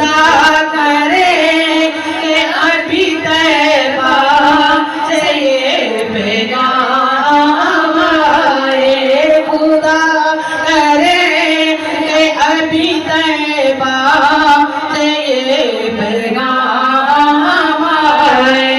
खुदा करे कि अभी तैबा से ये पैगाम आए, खुदा करे कि अभी तैबा से ये पैगाम आए।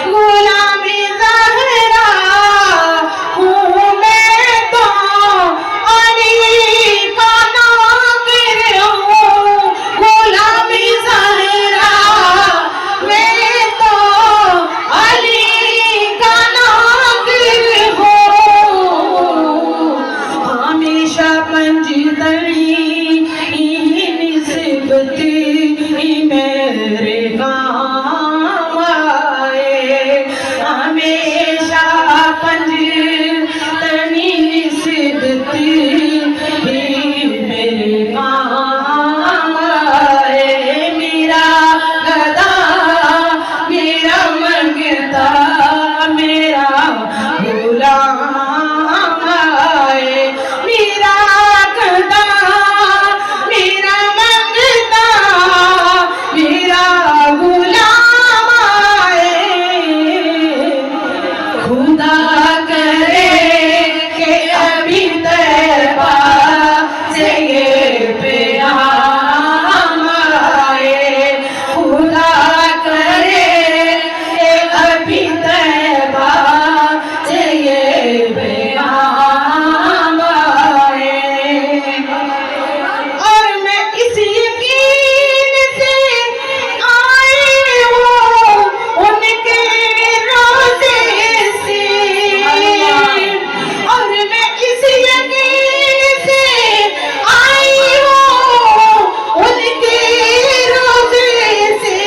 गुलामी ज़हरा हूँ मैं तो अली का नाज़िर हूँ, गुलामी ज़हरा मैं तो अली का नाज़िर हूँ। हमेशा पंजतरी निस्बती मेरे काम आए, हमेशा पंजतनी निस्बती मेरे काम आए। मेरा गदा मेरा मंगता मेरा गुलाम आए, मेरा गदा मेरा मंगता मेरा गुलाम आए। खुदा करे कि अभी तैबा से ये पैगाम आए, खुदा करे कि अभी तैबा से ये पैगाम आए। और मैं इस यकीन से आई हूँ उनके रोज़े से, और मैं इस यकीन से आई हूँ उनके रोज़े से।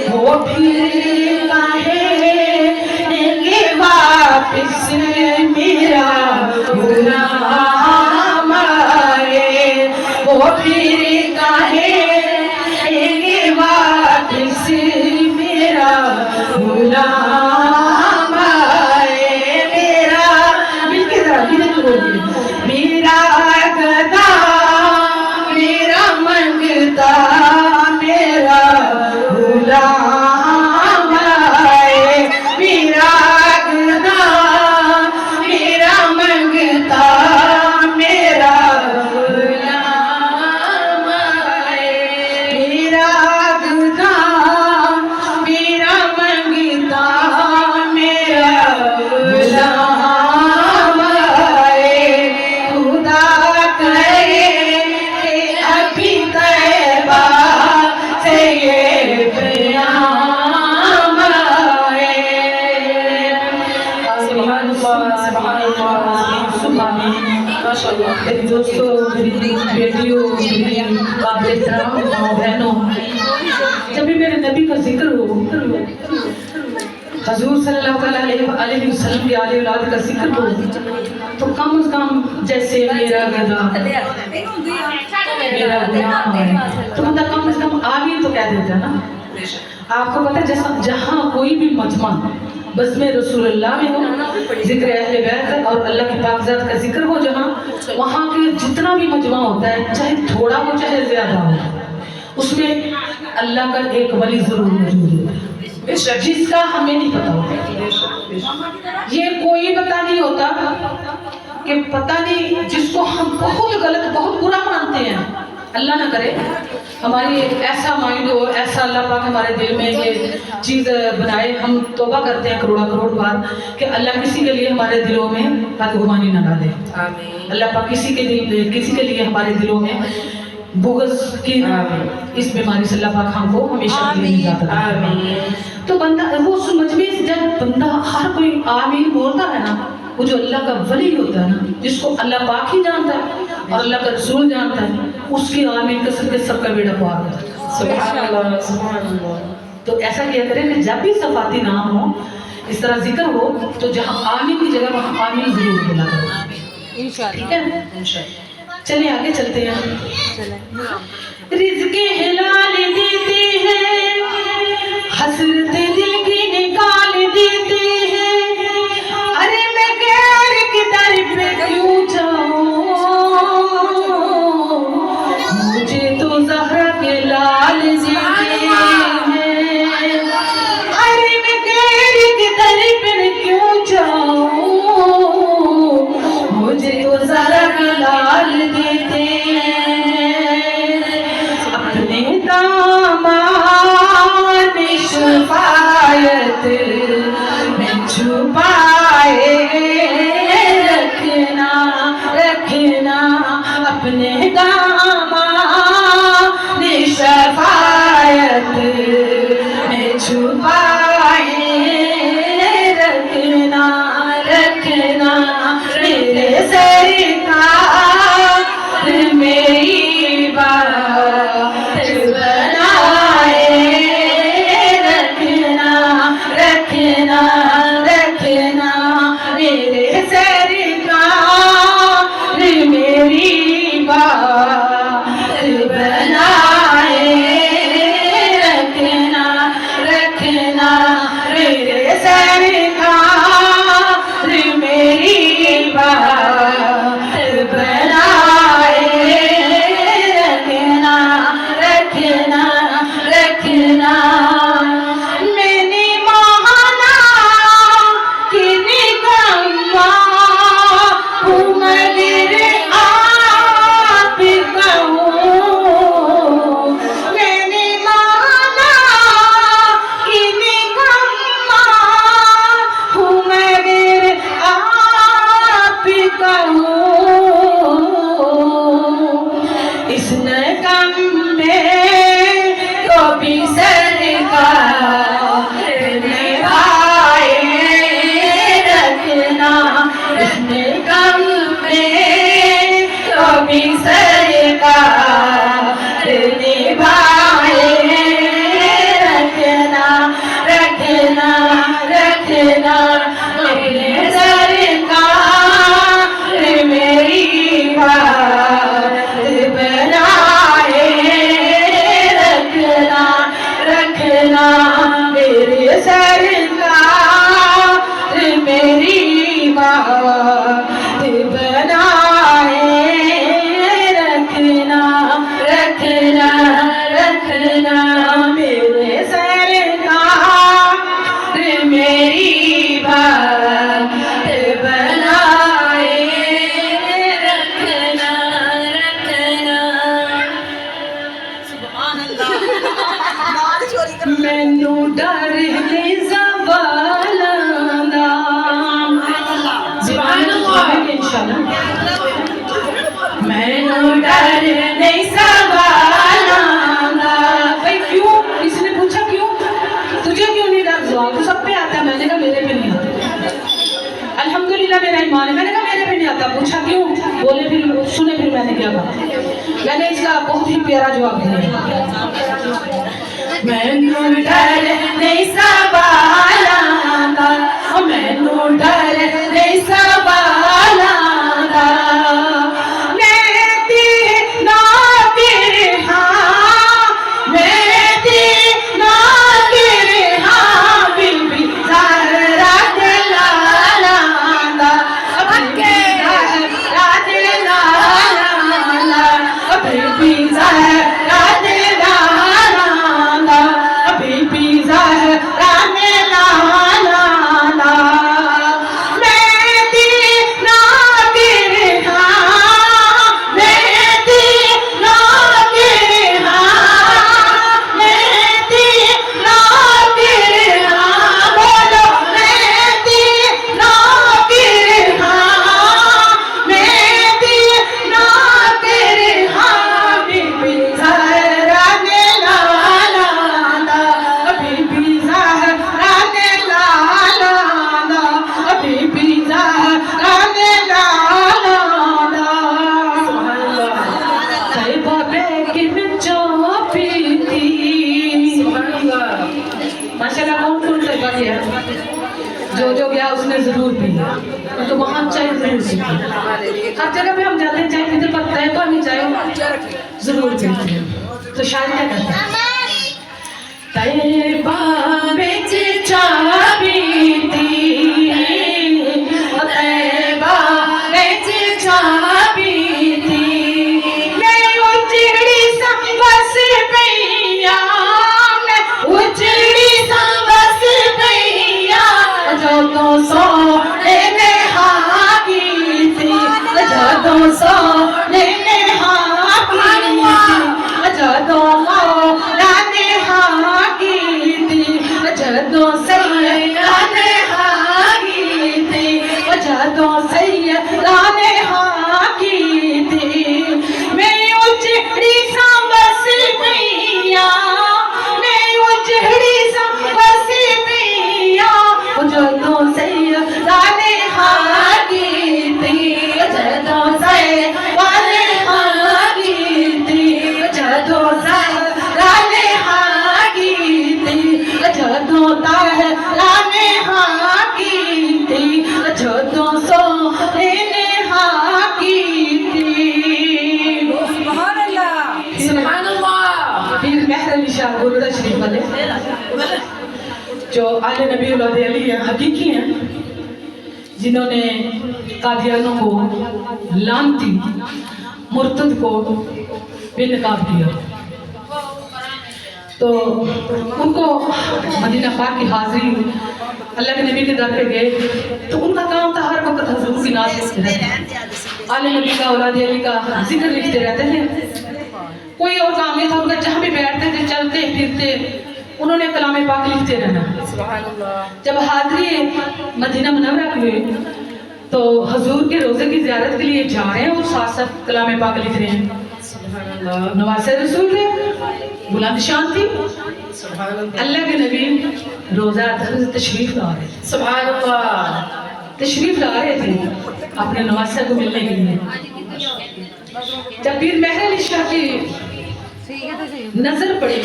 वो फिर कहेंगे वापिस मेरा गुलाम आए, वो फिर कहेंगे वापिस मेरा गुलाम आए। मेरा मिलके जरा धीरे से बोलिए, मेरा गदा मेरा मंगता मेरा गुलाम आए, मेरा गदा मेरा मंगता मेरा गुलाम आए, मेरा गदा मेरा मंगता मेरा गुलाम आए। खुदा करे कि अभी तैबा से ये पैगाम आए। मेरी दोस्तों, मेरी बेटियों, मेरी काबिल-ए-एहतराम माँ बहनों, जब भी मेरे नबी का जिक्र हो, हजूर सल्लल्लाहु अलैहि वसल्लम के आले औलाद का जिक्र हो, तो कम से कम जैसे मेरा गदा मेरा गुलाम है, तो मतलब कम से कम आमीन तो कह देता है ना। आपको पता है जैसा जहाँ कोई भी मजमा बज़्म रसूलुल्लाह में हो, जिक्र अहले बैत और अल्लाह की पाकज़ात का जिक्र हो, जहाँ वहाँ के जितना भी मजमा होता है, चाहे थोड़ा हो चाहे ज्यादा हो, उसमें अल्लाह का एक वली जरूर मौजूद होता है, जिसका हमें नहीं पता होता। ये कोई पता नहीं होता कि पता नहीं जिसको हम बहुत गलत बहुत बुरा मानते हैं, अल्लाह ना करे हमारी ऐसा माइंड हो, ऐसा अल्लाह पाक हमारे दिल में ये चीज़ बनाए, हम तौबा करते हैं करोड़ा करोड़ बार कि अल्लाह किसी के लिए हमारे दिलों में बदगुमानी न डाले। अल्लाह पाक किसी के लिए हमारे दिलों में बुग़्ज़ की इस बीमारी से अल्लाह पाक हमको हमेशा के लिए निजात दे। तो बंदा वो मजमे से जब बंदा हर कोई आमीन बोलता है ना, वो जो अल्लाह का वली होता है ना, जिसको अल्लाह पाक ही जानता है और अल्लाह का रसूल जानता है, उसकी आमीन कसर के सबका बेड़ा पार होता है। सुभान अल्लाह, सुभान अल्लाह। तो ऐसा किया करें कि जब भी सफाती नाम हो, इस तरह जिक्र हो, तो जहाँ आमीन की जगह वहाँ आमीन जरूर बोला करो, इंशाअल्लाह। ठीक है, इंशाअल्लाह। चलिए आगे चलते हैं। रिज़्क़े हिलाल देते हैं, हसरते दिल की निकाल देते हैं, अरे मैं गैर की दर पे क्यों जाऊं, में छुपाए रखना रखना अपने दामाद शफायत में छुपाए रखना रखना मेरे सरकार मेरी बात बनाए रखना रखना रखना मेरे सरकार मेरी बात बनाए रखना रखना मेरे सरकार मेरी बात बनाए रखना रखना रखना मैंने माना कि निकम्मा हूँ मगर आप कहूँ मैंने माना कि निकम्मा हूँ मगर आप कहूँ इस नकम में तो भी सरकार निभाए रखना इस नकम में तो भी सरकार निभाए रखना रखना रखना मेरे सरकार मेरी बात बनाए रखना रखना मेरे सरकार मेरी बात बनाए रखना रखना रखना मेरे सरकार मेरी बात बनाए रखना रखना मैनू डर नहीं ज़वालांदा मैनू डर नहीं ज़वालांदा भाई क्यों किसी ने पूछा क्यों तुझे क्यों नहीं डर जवाब तो सब पे आता है मैंने कहा मेरे पे नहीं आता अल्हम्दुलिल्लाह मेरा ईमान है मैंने कहा मेरे पे नहीं आता पूछा क्यों बोले फिर सुने फिर मैंने क्या कहा मैंने इसका बहुत ही प्यारा जवाब दिया मैनू डर नहीं ज़वालांदा मैनू डर नहीं ज़वालांदा जो जो गया उसने जरूर पिया तो वहाँ चाय जरूर पीती हर जगह पे हम जाते हैं चाय पीते पकता है तो हमें चाय जरूर पीते हैं तो शायद क्या कहते हैं तैयबा बिच चाय पीती तैयबा बिच चाय पीती मैं उजड़ी सा बस पैया मैं उजड़ी सा बस पैया जो तो सोने में हाकी थी जो तो सोने में हाकी थी जो तो मौला ने हाकी थी जो सुभान अल्लाह। पीर मेहर अली शाह गुरुदा शरीफ वाले जो आले नबी औलाद अली हैं, हकीकी हैं, जिन्होंने कादियानों को, लानती मुर्तद को बेनकाब किया। तो उनको मदीना पाक की हाजिरी, अल्लाह के नबी के दर पे गए तो उनका काम था हर वक्त हुजूर की नात लिखते रहते, आले नबी का, औलाद अली का जिक्र लिखते रहते थे। कोई और काम नहीं था उनका, जहाँ भी बैठते थे, चलते फिरते, उन्होंने कलाम पाक लिखते रहना। सुभान अल्लाह। जब हाजिरी मदीना मुनव्वरा हुए तो हुजूर के रोजे की ज़ियारत के लिए जा रहे हैं और साथ साथ कलाम पाक लिख रहे हैं। नवासे रसूल थे, बुलंद शान थी। अल्लाह के नबी रोजा तशरीफ ला रहे थे, सुभान अल्लाह। तशरीफ ला रहे थे अपने नवासा को मिलने के लिए। जब पीर मेहर अली शाह की नजर पड़ी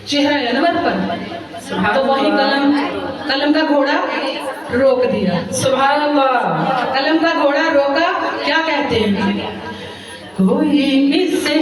चेहरा अनवर पर तो वही कलम का घोड़ा रोक दिया। सुभान अल्लाह। कलम का घोड़ा रोका, क्या कहते हैं, कोई मिसल